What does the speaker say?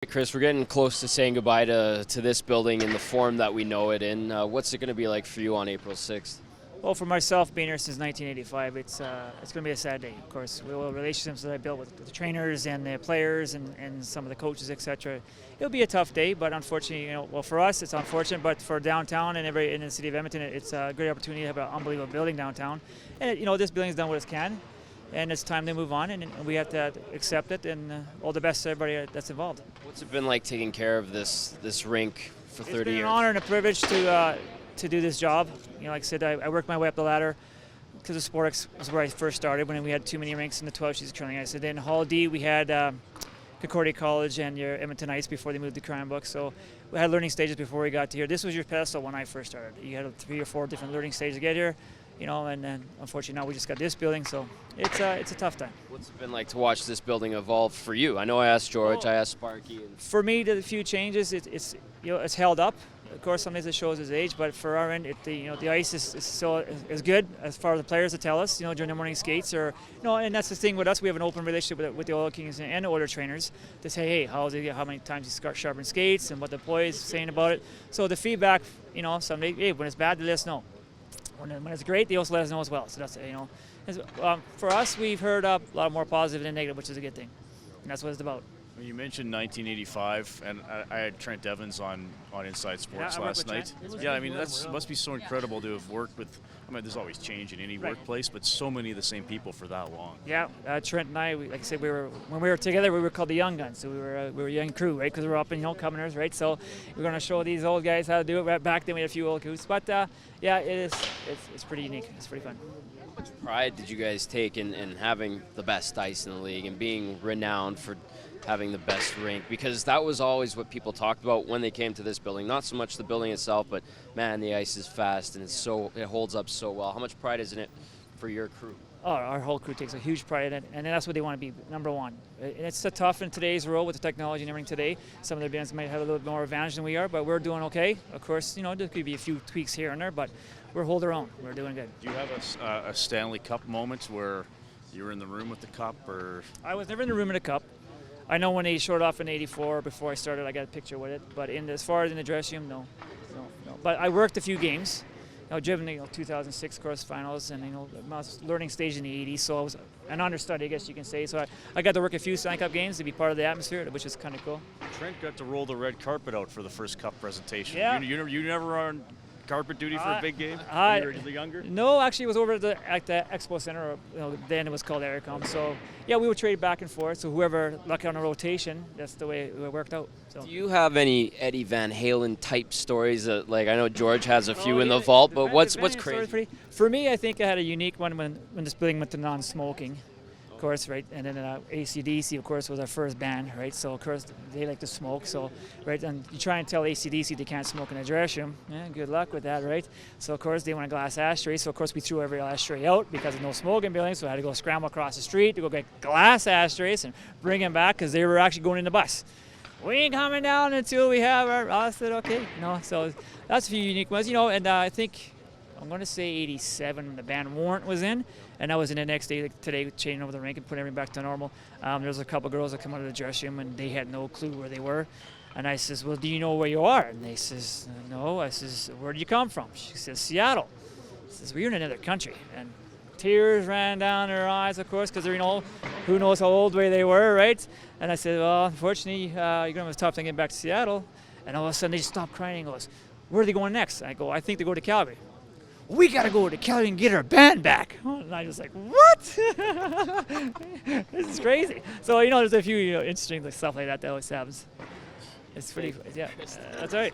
Chris, we're getting close to saying goodbye to this building in the form that we know it in. What's it going to be like for you on April 6th? Well, for myself, being here since 1985, it's going to be a sad day. Of course, with all the relationships that I built with the trainers and the players and some of the coaches, etc. It'll be a tough day, but unfortunately, well, for us, it's unfortunate. But for downtown and everybody in the city of Edmonton, it's a great opportunity to have an unbelievable building downtown. And this building's done what it can, and it's time to move on, and we have to accept it. And all the best to everybody that's involved. What's it been like taking care of this rink for 30 years? It's been an honor and a privilege to do this job. Like I said, I worked my way up the ladder because the Sports was where I first started when we had too many rinks in the 12 sheets of training. I said in Hall D we had Concordia College and your Edmonton Ice before they moved to Cranbrook. So we had learning stages before we got to here. This was your pedestal when I first started. You had 3 or 4 different learning stages to get here. And then unfortunately now we just got this building, so it's a tough time. What's it been like to watch this building evolve for you? I know I asked George, I asked Sparky. For me, the few changes, it's held up. Of course, sometimes it shows his age, but for our end, the ice is still as good as far as the players to tell us, during the morning skates, and that's the thing with us. We have an open relationship with the Oil Kings and the Oiler trainers to say, hey, how many times he sharpened skates and what the boys saying about it. So the feedback, someday, hey, when it's bad, they let us know. When it's great, they also let us know as well. So that's for us, we've heard a lot more positive than negative, which is a good thing, and that's what it's about. You mentioned 1985, and I had Trent Evans on Inside Sports last night. Yeah, that must be so incredible to have worked with. There's always change in any workplace, but so many of the same people for that long. Yeah, Trent and I, like I said, when we were together, we were called the Young Guns. So we were a young crew, right? Because we were up in commoners, right? So we're going to show these old guys how to do it. Right back then, we had a few old crews, but yeah, it's pretty unique. It's pretty fun. How much pride did you guys take in having the best ice in the league and being renowned for having the best rink? Because that was always what people talked about when they came to this building. Not so much the building itself, but man, the ice is fast and it holds up so well. How much pride is in it for your crew? Oh, our whole crew takes a huge pride in it, and that's what they want to be, number one. And it's tough in today's world with the technology and everything today. Some of the bands might have a little bit more advantage than we are, but we're doing okay. Of course, there could be a few tweaks here and there, but we're holding our own. We're doing good. Do you have a Stanley Cup moment where you were in the room with the cup, or? I was never in the room with the cup. I know when they showed off in '84 before I started, I got a picture with it. But as far as in the dressing room, no. But I worked a few games. Driven 2006 quarterfinals, and I was learning stage in the '80s, so I was an understudy, I guess you can say. So I got to work a few Stanley Cup games to be part of the atmosphere, which is kind of cool. Trent got to roll the red carpet out for the first cup presentation. Yeah. You never were on carpet duty for a big game? When you were younger? No, actually, it was over at the Expo Center. Then it was called Aircom. So yeah, we would trade back and forth. So whoever lucky on a rotation, that's the way it worked out. So. Do you have any Eddie Van Halen type stories? I know George has a few in the vault, but what's crazy? For me, I think I had a unique one when this building went to non-smoking. Of course, right, and then AC/DC, of course, was our first band, right? So of course they like to smoke, so right, and you try and tell AC/DC they can't smoke in a dressing room. Yeah, good luck with that, right? So of course they want a glass ashtray, so of course we threw every ashtray out because of no smoking building, so I had to go scramble across the street to go get glass ashtrays and bring them back because they were actually going in the bus. We ain't coming down until we have our. I said okay, So that's a few unique ones, and I think. I'm going to say 87 when the band Warrant was in, and I was in the next day, today, changing over the rink and putting everything back to normal. There was a couple girls that come out of the dressing room, and they had no clue where they were. And I says, well, do you know where you are? And they says, no. I says, where do you come from? She says, Seattle. I says, well, you're in another country. And tears ran down her eyes, of course, because who knows how old they were, right? And I said, well, unfortunately, you're going to have a tough time getting back to Seattle. And all of a sudden, they just stopped crying and goes, where are they going next? I go, I think they go to Calgary. We got to go to Calgary and get our band back. And I was like, what? This is crazy. So, there's a few interesting stuff like that always happens. It's pretty, yeah, that's right.